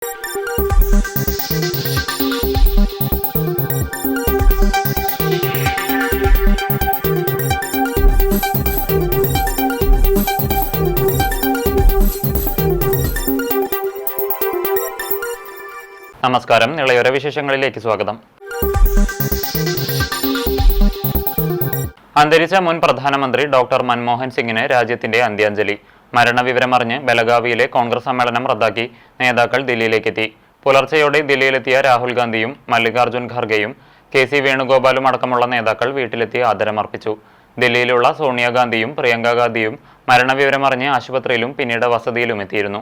നമസ്കാരം. നിളയോര വിശേഷങ്ങളിലേക്ക് സ്വാഗതം. അന്തരിച്ച മുൻ പ്രധാനമന്ത്രി ഡോക്ടർ മൻമോഹൻ സിംഗിന് രാജ്യത്തിന്റെ അന്ത്യാഞ്ജലി. മരണവിവരമറിഞ്ഞ് ബലഗാവിയിലെ കോൺഗ്രസ് സമ്മേളനം റദ്ദാക്കി നേതാക്കൾ ദില്ലിയിലേക്കെത്തി. പുലർച്ചെയോടെ ദില്ലിയിലെത്തിയ രാഹുൽ ഗാന്ധിയും മല്ലികാർജുൻ ഖർഗെയും KC വേണുഗോപാലും അടക്കമുള്ള നേതാക്കൾ വീട്ടിലെത്തി ആദരമർപ്പിച്ചു. ദില്ലിയിലുള്ള സോണിയാഗാന്ധിയും പ്രിയങ്ക ഗാന്ധിയും മരണവിവരമറിഞ്ഞ് ആശുപത്രിയിലും പിന്നീട് വസതിയിലും എത്തിയിരുന്നു.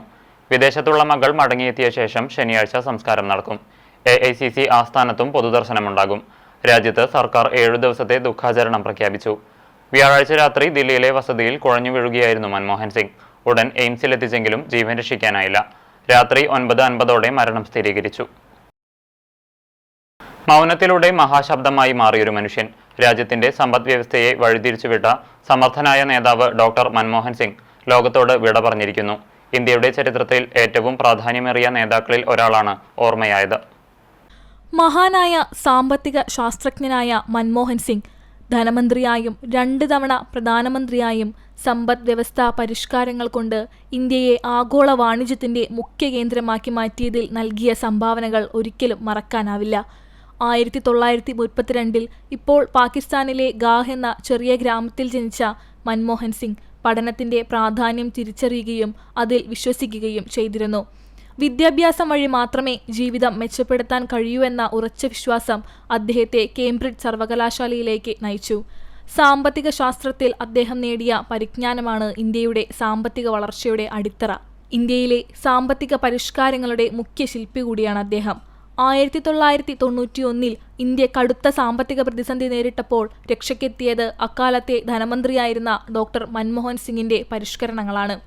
വിദേശത്തുള്ള മകൾ മടങ്ങിയെത്തിയ ശേഷം ശനിയാഴ്ച സംസ്കാരം നടക്കും. AICC ആസ്ഥാനത്തും പൊതുദർശനമുണ്ടാകും. രാജ്യത്ത് സർക്കാർ 7 ദിവസത്തെ ദുഃഖാചരണം പ്രഖ്യാപിച്ചു. വ്യാഴാഴ്ച രാത്രി ദില്ലിയിലെ വസതിയിൽ കുഴഞ്ഞു വീഴുകയായിരുന്നു മൻമോഹൻ സിംഗ്. ഉടൻ എയിംസിലെത്തിച്ചെങ്കിലും ജീവൻ രക്ഷിക്കാനായില്ല. രാത്രി 9:50 മരണം സ്ഥിരീകരിച്ചു. മൗനത്തിലൂടെ മഹാശബ്ദമായി മാറിയൊരു മനുഷ്യൻ. രാജ്യത്തിന്റെ സമ്പദ് വ്യവസ്ഥയെ വഴിതിരിച്ചുവിട്ട സമർത്ഥനായ നേതാവ് ഡോക്ടർ മൻമോഹൻ സിംഗ് ലോകത്തോട് വിട പറഞ്ഞിരിക്കുന്നു. ഇന്ത്യയുടെ ചരിത്രത്തിൽ ഏറ്റവും പ്രാധാന്യമേറിയ നേതാക്കളിൽ ഒരാളാണ് ഓർമ്മയായത്. മഹാനായ സാമ്പത്തിക ശാസ്ത്രജ്ഞനായ മൻമോഹൻ സിംഗ് ധനമന്ത്രിയായും 2 തവണ പ്രധാനമന്ത്രിയായും സമ്പദ് വ്യവസ്ഥാ പരിഷ്കാരങ്ങൾ കൊണ്ട് ഇന്ത്യയെ ആഗോള വാണിജ്യത്തിന്റെ മുഖ്യ കേന്ദ്രമാക്കി മാറ്റിയതിൽ നൽകിയ സംഭാവനകൾ ഒരിക്കലും മറക്കാനാവില്ല. 1932 ഇപ്പോൾ പാകിസ്ഥാനിലെ ഗാഹ് എന്ന ചെറിയ ഗ്രാമത്തിൽ ജനിച്ച മൻമോഹൻ സിംഗ് പഠനത്തിന്റെ പ്രാധാന്യം തിരിച്ചറിയുകയും അതിൽ വിശ്വസിക്കുകയും ചെയ്തിരുന്നു. വിദ്യാഭ്യാസം വഴി മാത്രമേ ജീവിതം മെച്ചപ്പെടുത്താൻ കഴിയൂ എന്ന ഉറച്ച വിശ്വാസം അദ്ദേഹത്തെ കേംബ്രിഡ്ജ് സർവകലാശാലയിലേക്ക് നയിച്ചു. സാമ്പത്തിക ശാസ്ത്രത്തിൽ അദ്ദേഹം നേടിയ പരിജ്ഞാനമാണ് ഇന്ത്യയുടെ സാമ്പത്തിക വളർച്ചയുടെ അടിത്തറ. ഇന്ത്യയിലെ സാമ്പത്തിക പരിഷ്കാരങ്ങളുടെ മുഖ്യ ശില്പി കൂടിയാണ് അദ്ദേഹം. 1991 ഇന്ത്യ കടുത്ത സാമ്പത്തിക പ്രതിസന്ധി നേരിട്ടപ്പോൾ രക്ഷയ്ക്കെത്തിയത് അക്കാലത്തെ ധനമന്ത്രിയായിരുന്ന ഡോക്ടർ മൻമോഹൻ സിംഗിന്റെ പരിഷ്കരണങ്ങളാണ്.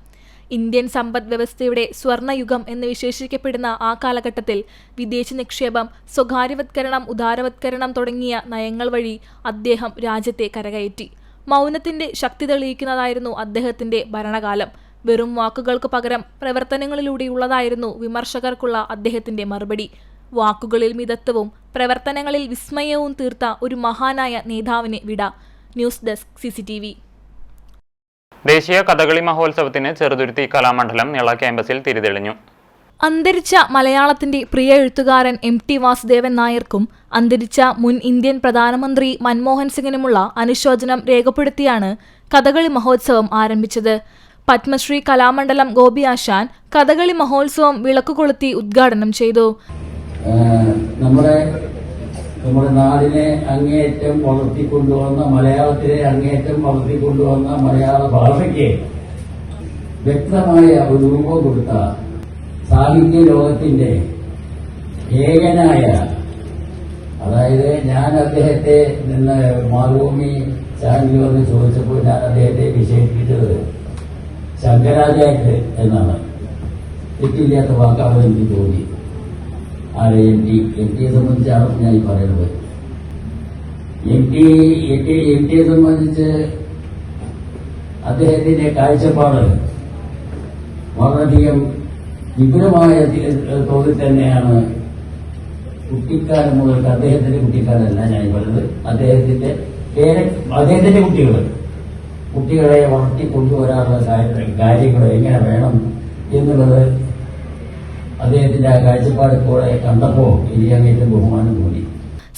ഇന്ത്യൻ സമ്പദ് വ്യവസ്ഥയുടെ സ്വർണ്ണയുഗം എന്ന് വിശേഷിക്കപ്പെടുന്ന ആ കാലഘട്ടത്തിൽ വിദേശ നിക്ഷേപം, സ്വകാര്യവത്കരണം, ഉദാരവത്കരണം തുടങ്ങിയ നയങ്ങൾ വഴി അദ്ദേഹം രാജ്യത്തെ കരകയറ്റി. മൗനത്തിന്റെ ശക്തി തെളിയിക്കുന്നതായിരുന്നു അദ്ദേഹത്തിന്റെ ഭരണകാലം. വെറും വാക്കുകൾക്ക് പകരം പ്രവർത്തനങ്ങളിലൂടെയുള്ളതായിരുന്നു വിമർശകർക്കുള്ള അദ്ദേഹത്തിന്റെ മറുപടി. വാക്കുകളിൽ മിതത്വവും പ്രവർത്തനങ്ങളിൽ വിസ്മയവും തീർത്ത ഒരു മഹാനായ നേതാവിനെ വിട. News desk CCTV. ദേശീയ കഥകളി മഹോത്സവത്തിന് ചെറുതുരുത്തി കലാമണ്ഡലം നിള ക്യാമ്പസിൽ തിരിതെളിഞ്ഞു. അന്തരിച്ച മലയാളത്തിന്റെ പ്രിയ എഴുത്തുകാരൻ MT വാസുദേവൻ നായർക്കും അന്തരിച്ച മുൻ ഇന്ത്യൻ പ്രധാനമന്ത്രി മൻമോഹൻ സിംഗിനുമുള്ള അനുശോചനം രേഖപ്പെടുത്തിയാണ് കഥകളി മഹോത്സവം ആരംഭിച്ചത്. പത്മശ്രീ കലാമണ്ഡലം ഗോപി ആശാൻ കഥകളി മഹോത്സവം വിളക്കുകൊളുത്തി ഉദ്ഘാടനം ചെയ്തു. നമ്മുടെ നാടിനെ അങ്ങേയറ്റം വളർത്തിക്കൊണ്ടുവന്ന, മലയാളത്തിലെ അങ്ങേയറ്റം വളർത്തിക്കൊണ്ടുവന്ന മലയാള ഭാഷയ്ക്ക് വ്യക്തമായ ഒരു രൂപം കൊടുത്ത സാഹിത്യ ലോകത്തിന്റെ ഏകനായ, അതായത് ഞാൻ അദ്ദേഹത്തെ നിന്ന് മാതൃഭൂമി ചാനലിൽ വന്ന് ചോദിച്ചപ്പോൾ ഞാൻ അദ്ദേഹത്തെ വിശേഷിപ്പിച്ചത് ശങ്കരാചാര്യർ എന്നാണ്. തെറ്റില്ലാത്ത വാക്കാണെന്ന് എനിക്ക് തോന്നി. ആരെ MTയെ സംബന്ധിച്ചാണ് ഞാൻ ഈ പറയുന്നത്. MTയെ സംബന്ധിച്ച് അദ്ദേഹത്തിന്റെ കാഴ്ചപ്പാട് വളരെയധികം വിപുലമായ തോതിൽ തന്നെയാണ്. കുട്ടിക്കാലം മുതൽ, അദ്ദേഹത്തിന്റെ കുട്ടിക്കാലമല്ല ഞാൻ പറയുന്നത്, അദ്ദേഹത്തിന്റെ കുട്ടികളെ വളർത്തിക്കൊണ്ടുവരാനുള്ള കാര്യങ്ങൾ എങ്ങനെ വേണം എന്നുള്ളത് അദ്ദേഹത്തിന്റെ ആ കാഴ്ചപ്പാട് കൂടെ കണ്ടപ്പോൾ എനിക്ക് അങ്ങേറ്റം ബഹുമാനം തോന്നി.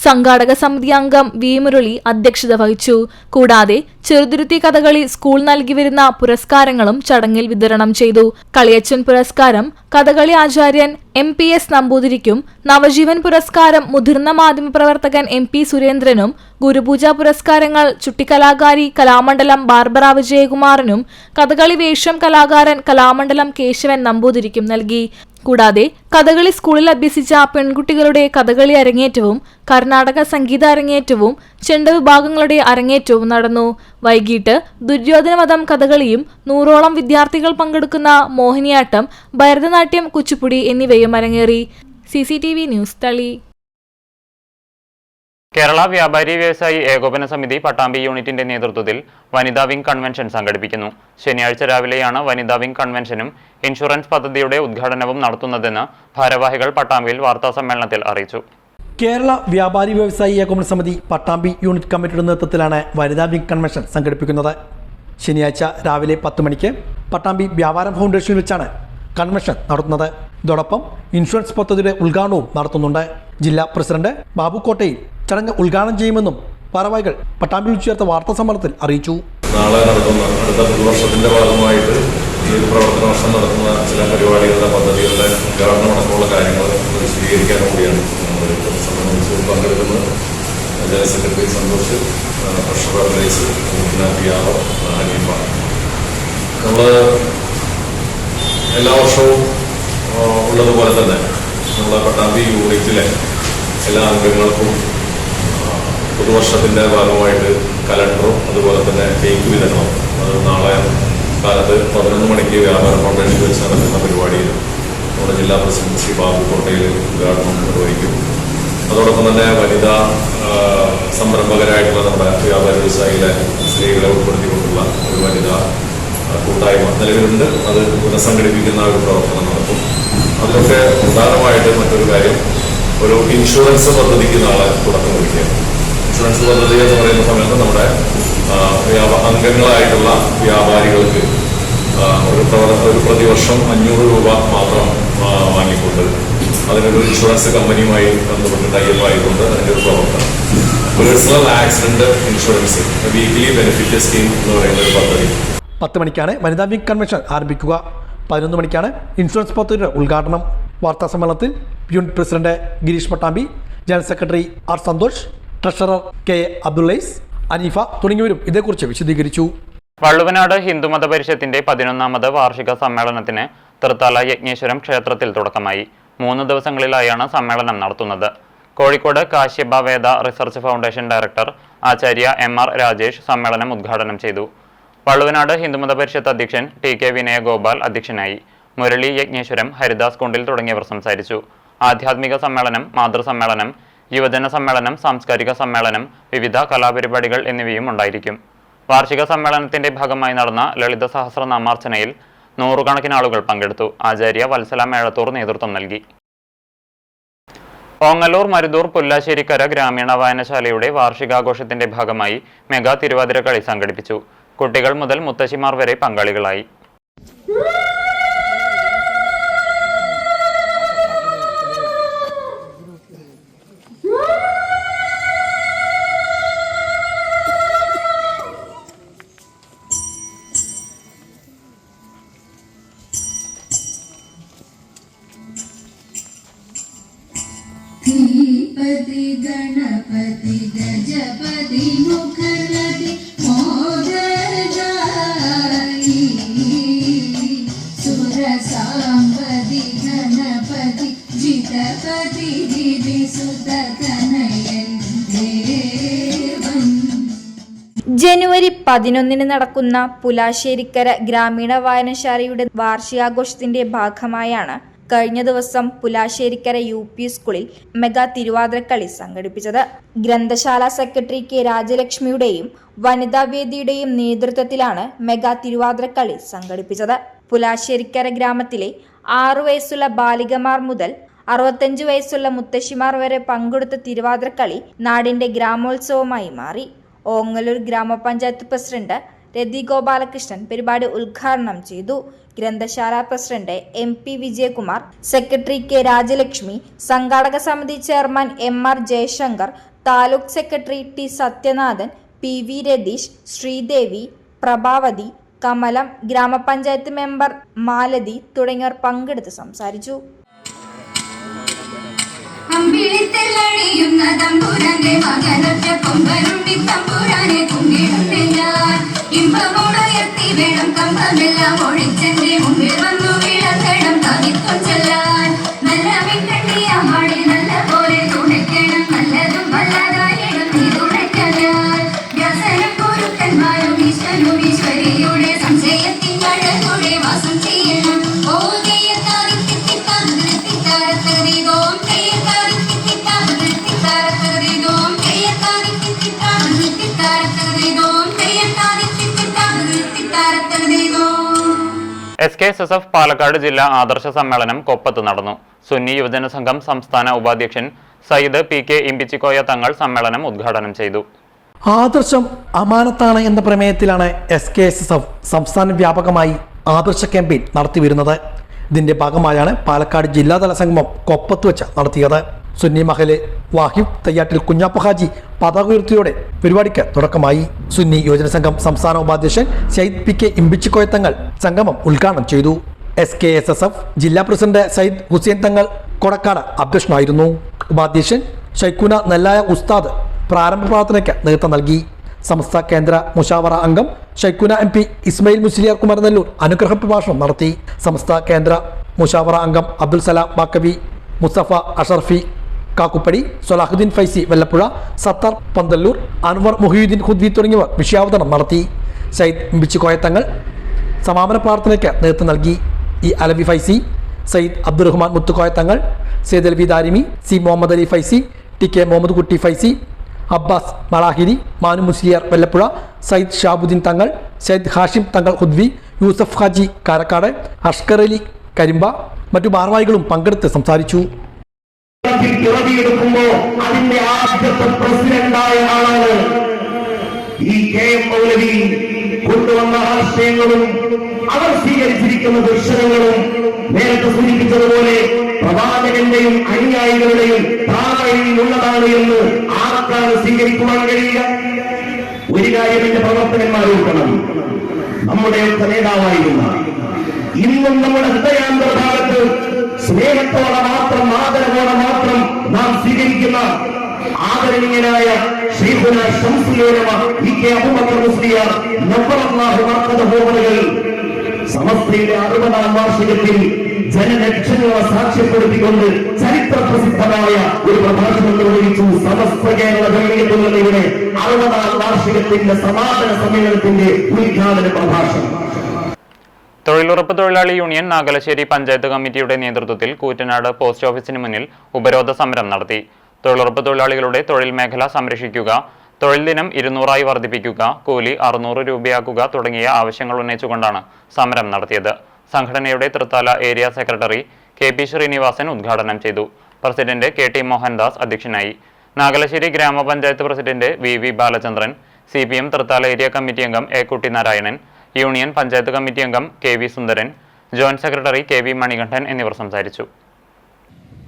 സംഘാടക സമിതി അംഗം V മുരളി അധ്യക്ഷത വഹിച്ചു. കൂടാതെ ചെറുതുരുത്തി കഥകളി സ്കൂൾ നൽകിവരുന്ന പുരസ്കാരങ്ങളും ചടങ്ങിൽ വിതരണം ചെയ്തു. കളിയച്ചൻ പുരസ്കാരം കഥകളി ആചാര്യൻ MPS നമ്പൂതിരിക്കും, നവജീവൻ പുരസ്കാരം മുതിർന്ന മാധ്യമപ്രവർത്തകൻ MP സുരേന്ദ്രനും, ഗുരുപൂജ പുരസ്കാരങ്ങൾ ചുട്ടിക്കലാകാരി കലാമണ്ഡലം ബാർബറ വിജയകുമാറിനും, കഥകളി വേഷം കലാകാരൻ കലാമണ്ഡലം കേശവൻ നമ്പൂതിരിക്കും നൽകി. കൂടാതെ കഥകളി സ്കൂളിൽ അഭ്യസിച്ച പെൺകുട്ടികളുടെ കഥകളി അരങ്ങേറ്റവും കർണാടക സംഗീത അരങ്ങേറ്റവും ചെണ്ട വിഭാഗങ്ങളുടെ അരങ്ങേറ്റവും നടന്നു. വൈകിട്ട് ദുര്യോധനവധം കഥകളിയും 100ഓളം വിദ്യാർത്ഥികൾ പങ്കെടുക്കുന്ന മോഹിനിയാട്ടം, ഭരതനാട്യം, കുച്ചിപ്പുടി എന്നിവയും അരങ്ങേറി. CCTV ന്യൂസ് തളി. കേരള വ്യാപാരി വ്യവസായി ഏകോപന സമിതി പട്ടാമ്പി യൂണിറ്റിന്റെ നേതൃത്വത്തിൽ വനിതാ വിംഗ് കൺവെൻഷൻ സംഘടിപ്പിക്കുന്നു. ശനിയാഴ്ച രാവിലെയാണ് വനിതാ വിംഗ് കൺവെൻഷനും ഇൻഷുറൻസ് പദ്ധതിയുടെ ഉദ്ഘാടനവും നടത്തുന്നതെന്ന് ഭാരവാഹികൾ പട്ടാമ്പിയിൽ വാർത്താസമ്മേളനത്തിൽ അറിയിച്ചു. കേരള വ്യാപാരി വ്യവസായി ഏകോപന സമിതി പട്ടാമ്പി യൂണിറ്റ് കമ്മിറ്റിയുടെ നേതൃത്വത്തിലാണ് വനിതാ വിംഗ് കൺവെൻഷൻ സംഘടിപ്പിക്കുന്നത്. ശനിയാഴ്ച രാവിലെ 10 മണിക്ക് പട്ടാമ്പി വ്യാപാര ഫൗണ്ടേഷനിൽ വെച്ചാണ് കൺവെൻഷൻ നടത്തുന്നത്. ഇതോടൊപ്പം ഇൻഷുറൻസ് പദ്ധതിയുടെ ഉദ്ഘാടനവും നടത്തുന്നുണ്ട്. ജില്ലാ പ്രസിഡന്റ് ബാബു കോട്ടയിൽ ചടങ്ങ് ഉദ്ഘാടനം ചെയ്യുമെന്നും ഭാരവാഹികൾ പട്ടാമ്പിയിൽ ചേർത്ത വാർത്താസമ്മേളനത്തിൽ അറിയിച്ചു. നാളെ നടത്തുന്ന അടുത്ത പുതുവർഷത്തിന്റെ ഭാഗമായിട്ട് ഈ ഒരു പ്രവർത്തന വർഷം നടത്തുന്ന ചില പരിപാടികളുടെ പദ്ധതികളുടെ ഉദ്ഘാടനം അടക്കമുള്ള കാര്യങ്ങൾ വിശദീകരിക്കാൻ കൂടിയാണ് സംബന്ധിച്ച് പങ്കെടുക്കുന്നത്. General secretary Santhosh, treasurer Grace, പിയാവോ, ഹനീഫ. നമ്മൾ എല്ലാ വർഷവും ഉള്ളതുപോലെ തന്നെ നമ്മളെ പട്ടാമ്പി യൂണിറ്റിലെ എല്ലാ അംഗങ്ങൾക്കും പുതുവർഷത്തിൻ്റെ ഭാഗമായിട്ട് കലണ്ടറും അതുപോലെ തന്നെ കേക്ക് വിതരണവും അത് നാളെ കാലത്ത് 11 മണിക്ക് വ്യാപാര ഫൗണ്ടേഷനിൽ വെച്ച് നടക്കുന്ന പരിപാടിയിൽ നമ്മുടെ ജില്ലാ പ്രസിഡന്റ് ശ്രീ ബാബു കോട്ടയിൽ ഉദ്ഘാടനം നിർവഹിക്കും. അതോടൊപ്പം തന്നെ വനിതാ സംരംഭകരായിട്ടുള്ള നമ്മുടെ വ്യാപാര വ്യവസായിയിലെ സ്ത്രീകളെ ഉൾപ്പെടുത്തിക്കൊണ്ടുള്ള ഒരു വനിതാ കൂട്ടായ്മ നിലവിലുണ്ട്. അത് പുനഃസംഘടിപ്പിക്കുന്ന ഒരു പ്രവർത്തനം നടത്തും. അതിലൊക്കെ പ്രധാനമായിട്ട് മറ്റൊരു കാര്യം, ഒരു ഇൻഷുറൻസ് പദ്ധതിക്ക് നാളെ തുടക്കം കുറിക്കുക. ഇൻഷുറൻസ് പദ്ധതി എന്ന് പറയുന്ന സമയത്ത് നമ്മുടെ അംഗങ്ങളായിട്ടുള്ള വ്യാപാരികൾക്ക് ഒരു പ്രതിവർഷം 500 രൂപ മാത്രം വാങ്ങിക്കൊണ്ട് അതിനൊരു ഇൻഷുറൻസ് കമ്പനിയുമായി ബന്ധപ്പെട്ട് ടൈപ്പായിക്കൊണ്ട് അതിൻ്റെ ഒരു പ്രവർത്തനം, personal accident insurance weekly benefit scheme എന്ന് പറയുന്ന ഒരു പദ്ധതി. 10 മണിക്കാണ് വനിതാ വിംഗ് കൺവെൻഷൻ ആരംഭിക്കുക. 11 മണിക്കാണ് ഇൻഷുറൻസ് പദ്ധതിയുടെ ഉദ്ഘാടനം. വാർത്താ സമ്മേളനത്തിൽ unit president Girish Pattambi, general secretary R Santhosh, treasurer K അബ്ദുള്ളൈസ്, അനീഫ തുടങ്ങിയവരും ഇതേക്കുറിച്ച് വിശദീകരിച്ചു. വള്ളുവനാട് ഹിന്ദുമത പരിഷത്തിന്റെ 11ാമത് വാർഷിക സമ്മേളനത്തിന് തൃത്താല യജ്ഞേശ്വരം ക്ഷേത്രത്തിൽ തുടക്കമായി. 3 ദിവസങ്ങളിലായാണ് സമ്മേളനം നടത്തുന്നത്. കോഴിക്കോട് കാശ്യപ വേദ റിസർച്ച് ഫൗണ്ടേഷൻ ഡയറക്ടർ ആചാര്യ MR രാജേഷ് സമ്മേളനം ഉദ്ഘാടനം ചെയ്തു. വള്ളുവനാട് ഹിന്ദുമത പരിഷത്ത് അധ്യക്ഷൻ TK വിനയഗോപാൽ അധ്യക്ഷനായി. മുരളി യജ്ഞേശ്വരം, ഹരിദാസ് കുണ്ടിൽ തുടങ്ങിയവർ സംസാരിച്ചു. ആധ്യാത്മിക സമ്മേളനം, മാതൃസമ്മേളനം, യുവജന സമ്മേളനം, സാംസ്കാരിക സമ്മേളനം, വിവിധ കലാപരിപാടികൾ എന്നിവയും ഉണ്ടായിരിക്കും. വാർഷിക സമ്മേളനത്തിന്റെ ഭാഗമായി നടന്ന ലളിത സഹസ്രനാമാർച്ചനയിൽ 100 കണക്കിന് ആളുകൾ പങ്കെടുത്തു. ആചാര്യ വത്സല മേഴത്തൂർ നേതൃത്വം നൽകി. ഓങ്ങല്ലൂർ മരുതൂർ പുല്ലാശ്ശേരിക്കര ഗ്രാമീണ വായനശാലയുടെ വാർഷികാഘോഷത്തിന്റെ ഭാഗമായി മെഗാ തിരുവാതിര കളി സംഘടിപ്പിച്ചു. കുട്ടികൾ മുതൽ മുത്തശ്ശിമാർ വരെ പങ്കാളികളായി. गणपति गजपति मुखरति मोदरदायि सुरसाम्बदि गणपति जितपति दिविसुत कनयन् देवन्. ജനുവരി 11 നടക്കുന്ന പുലാശ്ശേരിക്കര ഗ്രാമീണ വായനശാലയുടെ വാർഷികാഘോഷത്തിന്റെ ഭാഗമായാണ് കഴിഞ്ഞ ദിവസം പുലാശ്ശേരിക്കര UP സ്കൂളിൽ മെഗാ തിരുവാതിരക്കളി സംഘടിപ്പിച്ചത്. ഗ്രന്ഥശാല സെക്രട്ടറി K രാജലക്ഷ്മിയുടെയും വനിതാവേദിയുടെയും നേതൃത്വത്തിലാണ് മെഗാ തിരുവാതിരക്കളി സംഘടിപ്പിച്ചത്. പുലാശ്ശേരിക്കര ഗ്രാമത്തിലെ 6 വയസ്സുള്ള ബാലികമാർ മുതൽ 65 വയസ്സുള്ള മുത്തശ്ശിമാർ വരെ പങ്കെടുത്ത തിരുവാതിരക്കളി നാടിന്റെ ഗ്രാമോത്സവമായി മാറി. ഓങ്ങല്ലൂർ ഗ്രാമപഞ്ചായത്ത് പ്രസിഡന്റ് രതി ഗോപാലകൃഷ്ണൻ പരിപാടി ഉദ്ഘാടനം ചെയ്തു. ഗ്രന്ഥശാല president MP Vijayakumar, secretary K Rajalakshmi, സംഘാടക സമിതി chairman MR Jayashankar, taluk secretary T Sathyanathan, PV Ratheesh, Sreedevi, Prabhavathi, Kamalam, ഗ്രാമപഞ്ചായത്ത് മെമ്പർ മാലതി തുടങ്ങിയവർ പങ്കെടുത്ത് സംസാരിച്ചു. തമ്പുരാന്റെ മകനൊറ്റ പൊമ്പരുണ്ടി തമ്പുരാനെ കുമ്പിടുന്നേ ഞാൻ ഇമ്പമോടുയർത്തി വേണം കമ്പമെല്ലാം ഒഴിച്ചെന്റെ മുമ്പിൽ വന്നു വീഴത്തണം കവിത്തൊച്ചെല്ലാൻ നല്ല വിക്കണ്ടിയാടി നല്ല പോലെ തുണയ്ക്കണം നല്ലതും വല്ലാതായിടും നീ തുണയ്ക്കാൻ ഞാൻ വ്യാസനും കുരുക്കന്മാരും ഈശ്വരും ഈശ്വരിയുടെ സംശയത്തിൻ കഴകൂടെ വാസം ചെയ്യണം. ഓ തെയ്യത്താതിത്തിത്താരത്തകരീതോം തെയ്യത്താതിത്തിത്താരത്തകരീതോം തെയ്യ SKSSF പാലക്കാട് ജില്ലാ ആദർശ സമ്മേളനം കൊപ്പത്ത് നടന്നു. സുന്നി യുവജന സംഘം സംസ്ഥാന ഉപാധ്യക്ഷൻ സയ്യിദ് PK ഇമ്പിച്ചിക്കോയ തങ്ങൾ സമ്മേളനം ഉദ്ഘാടനം ചെയ്തു. ആദർശം അമാനത്താണ് എന്ന പ്രമേയത്തിലാണ് SKSSF സംസ്ഥാന വ്യാപകമായി ആദർശ ക്യാമ്പയിൻ നടത്തിവരുന്നത്. ഇതിന്റെ ഭാഗമായാണ് പാലക്കാട് ജില്ലാതല സംഗമം കൊപ്പത്ത് വെച്ച് നടത്തിയത്. സുന്നി മഹല് വാഹിബ് തയ്യാട്ടിൽ കുഞ്ഞാപ്പ ഹാജി പതാക ഉയർത്തിയോടെ പരിപാടിക്ക് തുടക്കമായി. സുന്നി യുവജന സംഘം സംസ്ഥാന ഉപാധ്യക്ഷൻ സയ്യിദ് PK ഇമ്പിച്ചിക്കോയ തങ്ങൾ സംഗമം ഉദ്ഘാടനം ചെയ്തു. SKSSF ജില്ലാ പ്രസിഡന്റ് സയ്യിദ് ഹുസൈൻ തങ്ങൾ കൊടക്കാട് അധ്യക്ഷനായിരുന്നു. ഉപാധ്യക്ഷൻ ഷൈഖുന നെല്ലായ ഉസ്താദ് പ്രാരംഭ പ്രാർത്ഥനയ്ക്ക് നേതൃത്വം നൽകി. സംസ്ഥാന കേന്ദ്ര മുഷാവറ അംഗം ഷൈഖുന MP ഇസ്മായിൽ മുസ്ലിയാർ കുമരനെല്ലൂർ അനുഗ്രഹ പ്രഭാഷണം നടത്തി. സംസ്ഥാന കേന്ദ്ര മുഷാവറ അംഗം അബ്ദുൽ സലാം ബാക്കവി, മുസ്തഫ അഷർഫി കാക്കുപ്പടി, സൊലാഹുദ്ദീൻ ഫൈസി വെല്ലപ്പുഴ, സത്താർ പന്തല്ലൂർ, അൻവർ മുഹിയുദ്ദീൻ ഖുദ്വി തുടങ്ങിയവർ വിഷയാവതരണം നടത്തി. സയ്യിദ് ഇമ്പിച്ചിക്കോയ തങ്ങൾ സമാപന പ്രാർത്ഥനയ്ക്ക് നേതൃത്വം നൽകി. അലവി ഫൈസി, സയ്യിദ് അബ്ദുറഹ്മാൻ മുത്തുക്കോയ തങ്ങൾ, സയ്യിദ് അൽവി ദാരിമി, C മുഹമ്മദ് അലി ഫൈസി, TK മുഹമ്മദ് കുട്ടി ഫൈസി, അബ്ബാസ് മളാഹിരി, മാനു മുസ്ലിയാർ വെല്ലപ്പുഴ, സയ്യിദ് ഷാബുദ്ദീൻ തങ്ങൾ, സയ്യിദ് ഹാഷിം തങ്ങൾ ഖുദ്വി, യൂസഫ് ഹാജി കാരക്കാട്, അഷ്കർ അലി കരിമ്പ മറ്റു ഭാരവാഹികളും പങ്കെടുത്ത് സംസാരിച്ചു. അതിന്റെ ആദ്യത്തെ പ്രസിഡന്റായ ആളാണ് ഈ KM മൗലവി. കൊണ്ടുവന്ന ആശയങ്ങളും അവർ സ്വീകരിച്ചിരിക്കുന്ന ദർശനങ്ങളും നേരത്തെ സൂചിപ്പിച്ചതുപോലെ പ്രവാചകന്റെയും അനുയായികളുടെയും ധാരണയിലുള്ളതാണ് എന്ന് ആർക്കാണ് സ്വീകരിക്കുവാൻ കഴിയുക? ഒരു കാര്യം എന്റെ പ്രവർത്തകന്മാർ ഓർക്കണം. നമ്മുടെയൊക്കെ നേതാവായിരുന്ന ഇന്നും നമ്മുടെ ഹൃദയാന്തർഭാഗത്ത് സ്നേഹത്തോടെ മാത്രം ആദരവോടെ മാത്രം നാം സ്വീകരിക്കുന്ന ആദരണീയനായ ശൈഖുന ശംസുൽ ഉലമ PK അബൂബക്കർ മുസ്ലിയാർ നവ്വറല്ലാഹു മർഖദഹു അവറുകൾ സമസ്തയുടെ 60ാം വാർഷികത്തിൽ ജനലക്ഷങ്ങളെ സാക്ഷ്യപ്പെടുത്തിക്കൊണ്ട് ചരിത്ര പ്രസിദ്ധമായ ഒരു പ്രഭാഷണം നിർവഹിച്ചു. സമസ്ത കേരള ജമീയത്തുള്ളവയുടെ 60ാം വാർഷികത്തിന്റെ സമാപന സമ്മേളനത്തിന്റെ ഉദ്ഘാടന പ്രഭാഷണം. തൊഴിലുറപ്പ് തൊഴിലാളി യൂണിയൻ നാഗലശ്ശേരി പഞ്ചായത്ത് കമ്മിറ്റിയുടെ നേതൃത്വത്തിൽ കൂറ്റനാട് പോസ്റ്റ് ഓഫീസിന് മുന്നിൽ ഉപരോധ സമരം നടത്തി. തൊഴിലുറപ്പ് തൊഴിലാളികളുടെ തൊഴിൽ മേഖല സംരക്ഷിക്കുക, തൊഴിൽ ദിനം 200 വർദ്ധിപ്പിക്കുക, കൂലി 600 രൂപയാക്കുക തുടങ്ങിയ ആവശ്യങ്ങൾ ഉന്നയിച്ചുകൊണ്ടാണ് സമരം നടത്തിയത്. സംഘടനയുടെ Thrithala area secretary KP Srinivasan ഉദ്ഘാടനം ചെയ്തു. പ്രസിഡന്റ് KT മോഹൻദാസ് അധ്യക്ഷനായി. നാഗലശ്ശേരി ഗ്രാമപഞ്ചായത്ത് president VV Balachandran, CPM Thrithala area committee അംഗം A Kuttinarayanan, union panchayat committee അംഗം KV Sundaran, joint secretary KV Manikandan എന്നിവർ സംസാരിച്ചു.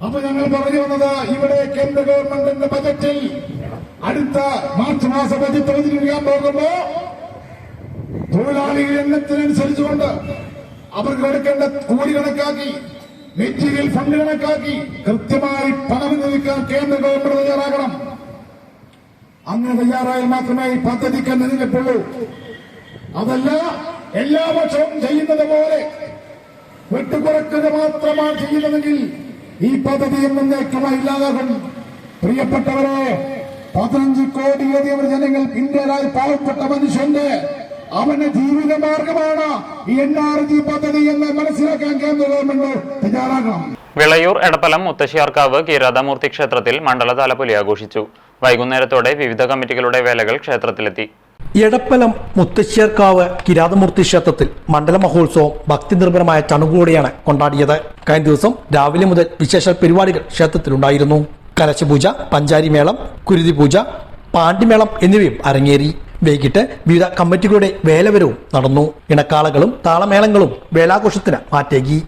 അപ്പൊ ഞങ്ങൾ പറഞ്ഞു വന്നത് ഇവിടെ കേന്ദ്ര ഗവൺമെന്റിന്റെ ബജറ്റിൽ അടുത്ത മാർച്ച് മാസ ബജറ്റ് അവതരിപ്പിക്കാൻ പോകുമ്പോ തൊഴിലാളികൾ എണ്ണത്തിനനുസരിച്ചുകൊണ്ട് അവർക്ക് എടുക്കേണ്ട കൂലി കണക്കാക്കി, മെറ്റീരിയൽ ഫണ്ട് കണക്കാക്കി കൃത്യമായി പണം നൽകാൻ കേന്ദ്ര ഗവൺമെന്റ് തയ്യാറാകണം. അങ്ങനെ തയ്യാറായാൽ മാത്രമേ ഈ പദ്ധതിക്ക് നിലനിൽപ്പുള്ളൂ. അതല്ല എല്ലാ വർഷവും ചെയ്യുന്നത് പോലെ വെട്ടുകുറക്കുക മാത്രമാണ് ചെയ്യുന്നതെങ്കിൽ ഈ പദ്ധതി എന്നേക്കുമായി ഇല്ലാതാകും. പ്രിയപ്പെട്ടവരെ, 15 കോടിയിലധികം ജനങ്ങൾ ഇന്ത്യയിലായി പാവപ്പെട്ട മനുഷ്യന്റെ അവന്റെ ജീവിത മാർഗമാണ് ഈ NRG പദ്ധതി എന്ന് മനസ്സിലാക്കാൻ കേന്ദ്ര ഗവൺമെന്റ് തയ്യാറാകണം. വിളയൂർ എടപ്പലം മുത്തശ്ശിയാർക്കാവ് കിരാതമൂർത്തി ക്ഷേത്രത്തിൽ മണ്ഡലതല പുലി ആഘോഷിച്ചു. വൈകുന്നേരത്തോടെ വിവിധ കമ്മിറ്റികളുടെ വേലകൾ ക്ഷേത്രത്തിലെത്തി. എടപ്പലം മുത്തശ്ശിയാർക്കാവ് കിരാതമൂർത്തി ക്ഷേത്രത്തിൽ മണ്ഡല മഹോത്സവം ഭക്തി നിർഭരമായ ചടങ്ങുകൂടെയാണ് കൊണ്ടാടിയത്. കഴിഞ്ഞ ദിവസം രാവിലെ മുതൽ വിശേഷ പരിപാടികൾ ക്ഷേത്രത്തിലുണ്ടായിരുന്നു. കലശപൂജ, പഞ്ചാരിമേളം, കുരുതിപൂജ, പാണ്ടിമേളം എന്നിവയും അരങ്ങേറി. വൈകിട്ട് വിവിധ കമ്മിറ്റികളുടെ വേലവരവും നടന്നു. ഇണക്കാളകളും താളമേളങ്ങളും വേലാഘോഷത്തിന് മാറ്റേകി.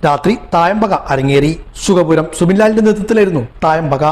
രാത്രി തായമ്പക അരങ്ങേറി. സുഖപുരം സുബിൻലാലിന്റെ നേതൃത്വത്തിലായിരുന്നു തായമ്പക.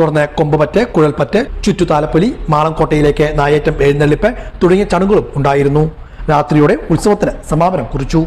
തുടർന്ന് കൊമ്പുപറ്റ്, കുഴൽപ്പറ്റ്, ചുറ്റുതാലപ്പൊലി, മാളംകോട്ടയിലേക്ക് നായേറ്റം എഴുന്നള്ളിപ്പ് തുടങ്ങിയ ചടങ്ങുകളും ഉണ്ടായിരുന്നു. രാത്രിയോടെ ഉത്സവത്തിന് സമാപനം കുറിച്ചു.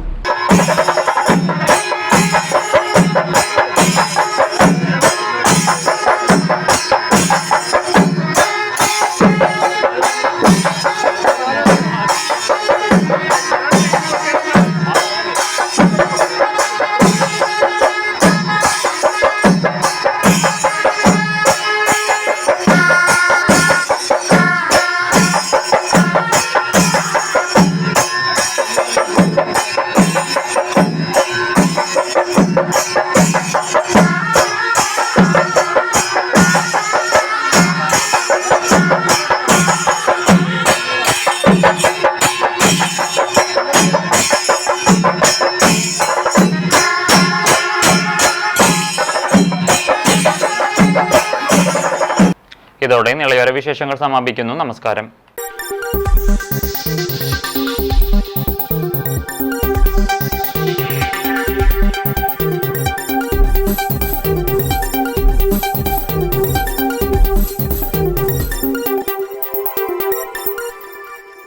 ഇതോടെ നിളയോര വിശേഷങ്ങൾ സമാപിക്കുന്നു. നമസ്കാരം.